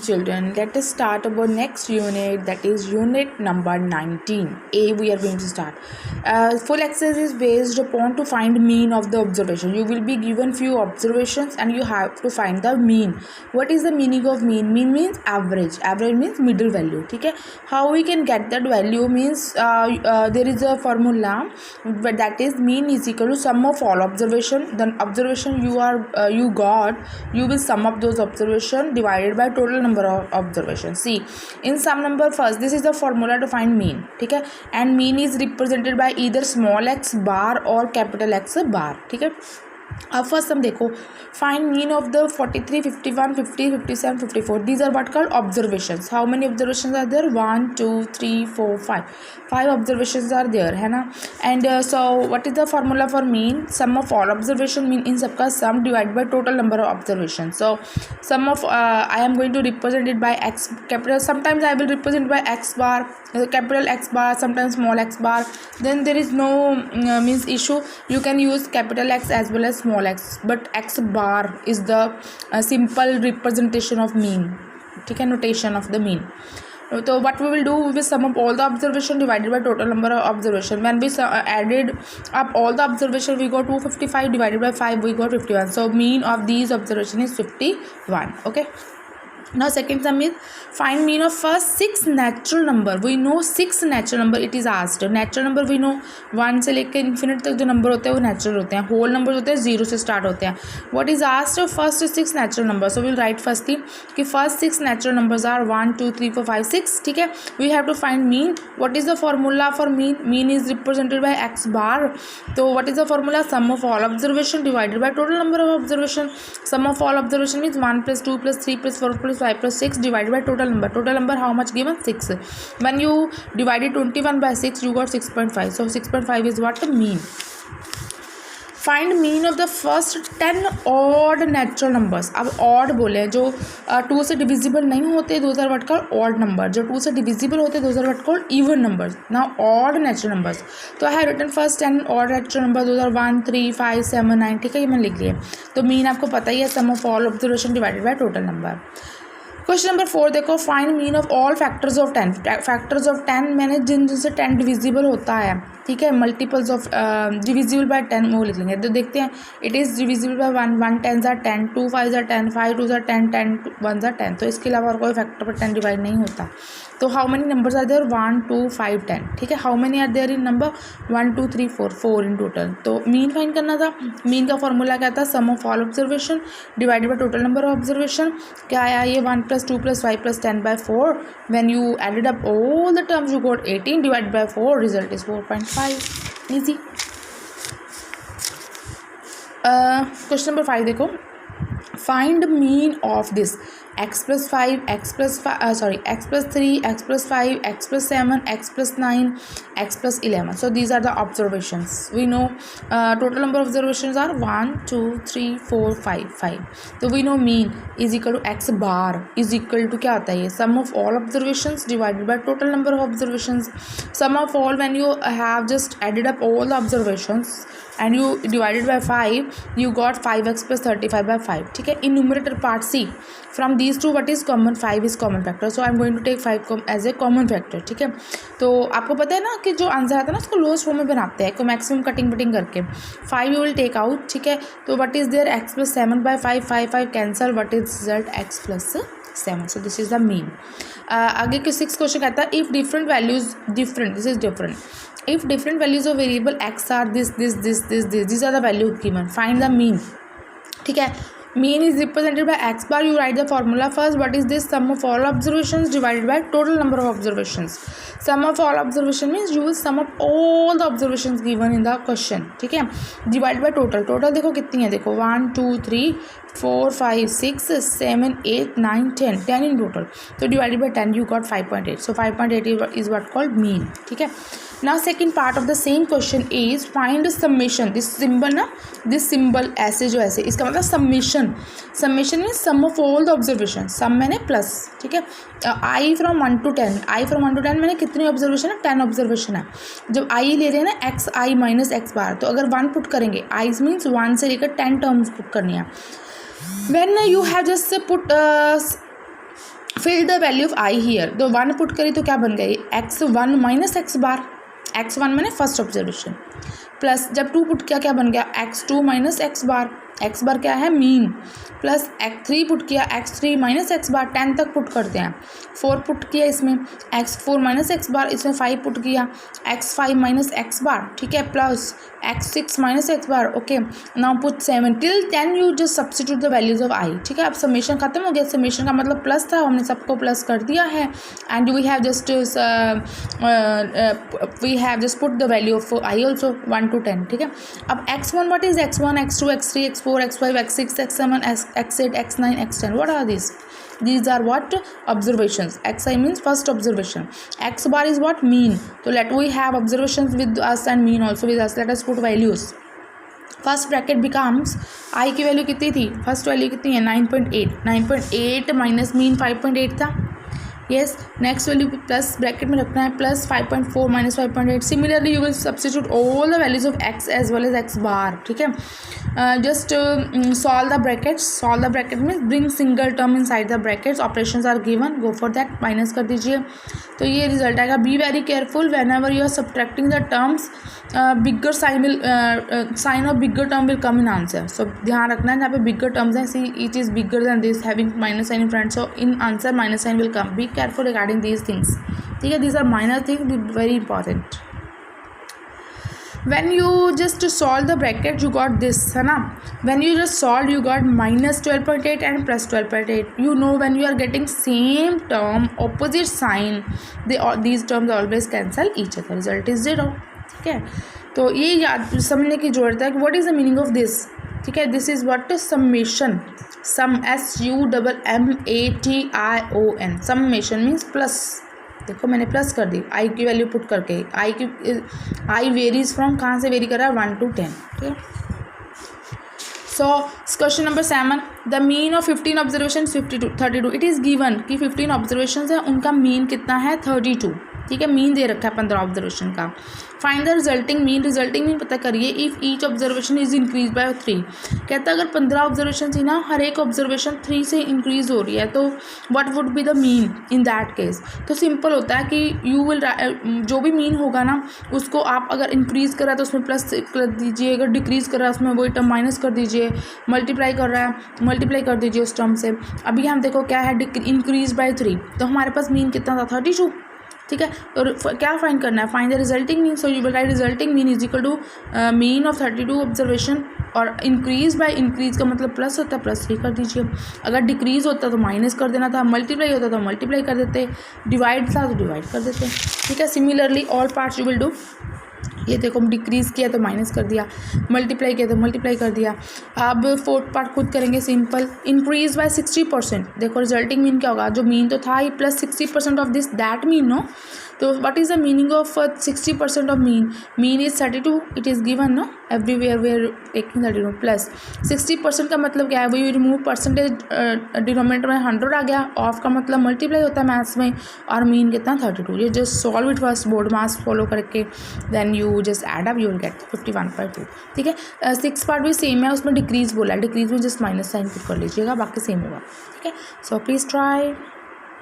children, let us start our next unit, that is unit number 19. A we are going to start. Full exercise is based upon to find mean of the observation. You will be given few observations and you have to find the mean. What is the meaning of mean? Mean means average. Average means middle value. Okay? How we can get that value means there is a formula, but that is mean is equal to sum of all observation. The observation you got, you will sum up those observation divided by total number of observations. See, in sum number first, this is the formula to find mean. ठीक है, and mean is represented by either small x bar or capital X bar. ठीक है, अब first हम देखो, find mean of the 43, 51, 50, 57, 54. These are what called observations. How many observations are there? 1, 2, 3, 4, 5. 5 observations are there, है ना. And so what is the formula for mean? Sum of all observation, mean इन सबका sum divided by total number of observations. So sum of I am going to represent it by x capital. Sometimes I will represent by x bar, capital X bar, sometimes small x bar. Then there is no means issue. You can use capital X as well as small x, but x bar is the simple representation of mean. ठीक है, notation of the mean. So what we will do, we will sum up all the observation divided by total number of observation. When we added up all the observation, we got 255 divided by 5, we got 51. So mean of these observation is 51. Okay. Now second sum is find mean of first 6 natural number. We know 6 natural number it is asked. Natural number we know 1 से लेकर infinite तक जो number होते हैं वो natural होते हैं. Whole numbers होते हैं 0 से start होते हैं. What is asked first 6 natural numbers. So we will write firstly कि first 6 natural numbers are 1, 2, 3, 4, 5, 6. ठीक है, we have to find mean. What is the formula for mean? Mean is represented by x bar. So what is the formula? Sum of all observation divided by total number of observation. Sum of all observation means 1 plus 2 plus 3 plus 4 plus 5 plus 6 divided by total number. Total number how much given? 6. When you divided 21 by 6, you got 6.5. So 6.5 is what? Mean. Find mean of the first 10 odd natural numbers. अब odd बोले जो 2 से divisible नहीं होते, those are what called odd number. जो 2 से divisible होते, those are what called even numbers. Now odd natural numbers, तो I have written first 10 odd natural number, those are 1, 3, 5, 7, 9. ठीक है, ये मैंने लिख लिया. तो मीन आपको पता ही है, sum of all observation divided by total number. Question number 4 देखो, find mean of all factors of 10. Factors of 10 मैंने जिनसे 10 डिविजिबल होता है. ठीक है, मल्टीपल्स ऑफ डिविजिबल बाय 10 वो लिख लेंगे. तो देखते हैं, it is divisible by 1, 1 10 are 10, 2 5 are 10, 5 2 are 10, 10 1 are 10. तो इसके अलावा और कोई फैक्टर पर 10 डिवाइड नहीं होता. तो how many numbers are there? 1, 2, 5, 10. ठीक है, how many are there in number? 1, 2, 3, 4, 4 in total. तो मीन फाइंड करना था. मीन का फॉर्मूला क्या था? Sum of all observation divided by total number of observation. क्या आया ये? 1 + 2 + 5 + 10 by 4. When you added up all the terms, you got 18 divided by 4. Result is 4.5. Easy. Question number 5 देखो, find mean of this x plus 5, x plus 3, x plus 5, x plus 7, x plus 9, x plus 11. So these are the observations. We know total number of observations are 1, 2, 3, 4, 5. So we know mean is equal to x bar is equal to क्या होता है ये? Sum of all observations divided by total number of observations. Sum of all, when you have just added up all the observations and you divided by 5, you got 5x plus 35 by 5. ठीक है, in numerator part C, from these two what is common? 5 is common factor. So I am going to take 5 as a common factor. ठीक है, तो आपको पता है ना कि जो आंसर आता है ना उसको लोएस्ट फॉर्म में बनाते हैं, को मैक्सिमम कटिंग बटिंग करके. 5 यू विल टेक आउट. ठीक है, तो what is there? x plus 7 by 5, 5 cancel. What is result? x plus 7. So this is the mean. आगे के 6 क्वेश्चन कहता है, if different values different, this is different. If different values of variable x are this, these are the value given. Find the mean. ठीक है, mean is represented by x bar. You write the formula first. What is this? Sum of all observations divided by total number of observations. Sum of all observation means you will sum up all the observations given in the question. ठीक है, divided by total. Total देखो कितनी है? देखो 1, 2, 3, 4, 5, 6, 7, 8, 9, 10. 10 in total. So divided by 10 you got 5.8. So 5.8 is what called mean. ठीक है. Now second part of the same question is find summation. This symbol ना, this symbol ऐसे जो ऐसे, इसका मतलब summation. Summation means sum of all the observations. sum मैंने plus. ठीक है, I from 1 to 10. I from 1 to 10 मैंने कितनी ऑब्जर्वेशन है? 10 ऑब्जर्वेशन है. जब I ले रहे हैं ना x I minus x bar, तो अगर 1 पुट करेंगे, I मीन्स 1 से लेकर 10 टर्म्स पुट करनी है. When you have just put fill the value of I here, तो 1 पुट करी तो क्या बन गया, x1 माइनस एक्स बार, x1 मैंने फर्स्ट ऑब्जर्वेशन, प्लस जब 2 पुट किया क्या बन गया, x2 माइनस एक्स बार क्या है मीन, प्लस x3 पुट किया, x3 माइनस एक्स बार, 10 तक पुट करते हैं, 4 पुट किया इसमें, x4 माइनस एक्स बार, इसमें 5 पुट किया, x5 माइनस एक्स बार, ठीक है, plus x6 minus x bar, okay, now put 7 till 10 you just substitute the values of i, ठीक है। अब समेशन खत्म हो गया, समेशन का मतलब प्लस था, हमने सबको प्लस कर दिया है, and we have just put the value of I also 1 to 10, ठीक है। अब x1 what is x1, x2, x3, x4, x5, x6, x7, x8, x9, x10, what are these? These are what? Observations. xi means first observation, x bar is what? Mean. So let we have observations with us and mean also with us. Let us put values. First bracket becomes आई की value कितनी थी, first value कितनी है 9.8 minus mean 5.8 था, yes. Next value plus bracket में रखना है, plus 5.4 minus 5.8। Similarly you will substitute all the values of x as well as x bar, ठीक है। Just solve the bracket means bring single term inside the brackets, operations are given, go for that, minus कर दीजिए, तो ये result आएगा। Be very careful whenever you are subtracting the terms, bigger sign of bigger term will come in answer, so ध्यान रखना है जहाँ पे बिगर टर्म्स हैं, see it is bigger than this having minus sign in front, so in answer minus sign will come, be careful regarding these things, ठीक है। These are minor things very important. when you just solve the bracket you got this है ना, when you just solve you got minus 12.8 and plus 12.8, you know when you are getting same term opposite sign these terms always cancel each other, result is 0, ठीक है। तो ये याद समझने की जरूरत है कि what is the meaning of this, ठीक है। this is what summation, sum SUMMATION, summation means plus, देखो मैंने प्लस कर दी आई की वैल्यू पुट करके, आई वेरीज फ्रॉम, कहाँ से वेरी कर रहा है 1 to 10, ठीक है। So question number 7, the mean of 15 observation 32, it is given कि 15 ऑब्जर्वेशन है, उनका मीन कितना है 32, ठीक है। मीन दे रखा है 15 ऑब्जर्वेशन का। फाइंड द रिजल्टिंग मीन पता करिए if each observation is increase by 3, कहता है अगर 15 ऑब्जर्वेशन थी ना, हर एक ऑब्जर्वेशन 3 से इंक्रीज हो रही है, तो what would be the mean in that case. तो सिंपल होता है कि यू विल जो भी मीन होगा ना उसको आप अगर इंक्रीज़ कर रहा है तो उसमें प्लस कर दीजिए, अगर डिक्रीज़ कर रहा है उसमें वही टर्म माइनस कर दीजिए, मल्टीप्लाई कर रहा है मल्टीप्लाई कर दीजिए उस टर्म से। अभी हम देखो क्या है, इंक्रीज बाय 3, तो हमारे पास मीन कितना था 32, ठीक है। और क्या फाइंड करना है, find the resulting mean, so you will write resulting mean is equal to mean of 32 observation, और इंक्रीज बाय इंक्रीज का मतलब प्लस होता है, प्लस 3 कर दीजिए, अगर डिक्रीज होता तो माइनस कर देना था, मल्टीप्लाई होता तो मल्टीप्लाई कर देते, डिवाइड था तो डिवाइड कर देते, ठीक है। Similarly all parts you will do, ये देखो डिक्रीज़ किया तो माइनस कर दिया, मल्टीप्लाई किया तो मल्टीप्लाई कर दिया। अब फोर्थ पार्ट खुद करेंगे, सिंपल, इंक्रीज बाय 60%, देखो रिजल्टिंग मीन क्या होगा, जो मीन तो था ही plus 60% of this that mean, no, तो what is the meaning of 60% of mean is 32, it is given, no, everywhere we are taking 32 plus 60% का मतलब क्या है, वही रिमूव परसेंटेज, डिनोमिनेटर में 100 आ गया, ऑफ का मतलब मल्टीप्लाई होता है मैथ्स में, और मीन कितना 32, ये just solve it first BODMAS follow करके, then you just add up, you will get 51.2, ठीक है। 6 पार्ट भी सेम है, उसमें डिक्रीज बोला है, डिक्रीज में जस्ट माइनस साइन पुट कर लीजिएगा, बाकी सेम होगा, ठीक है। So please try.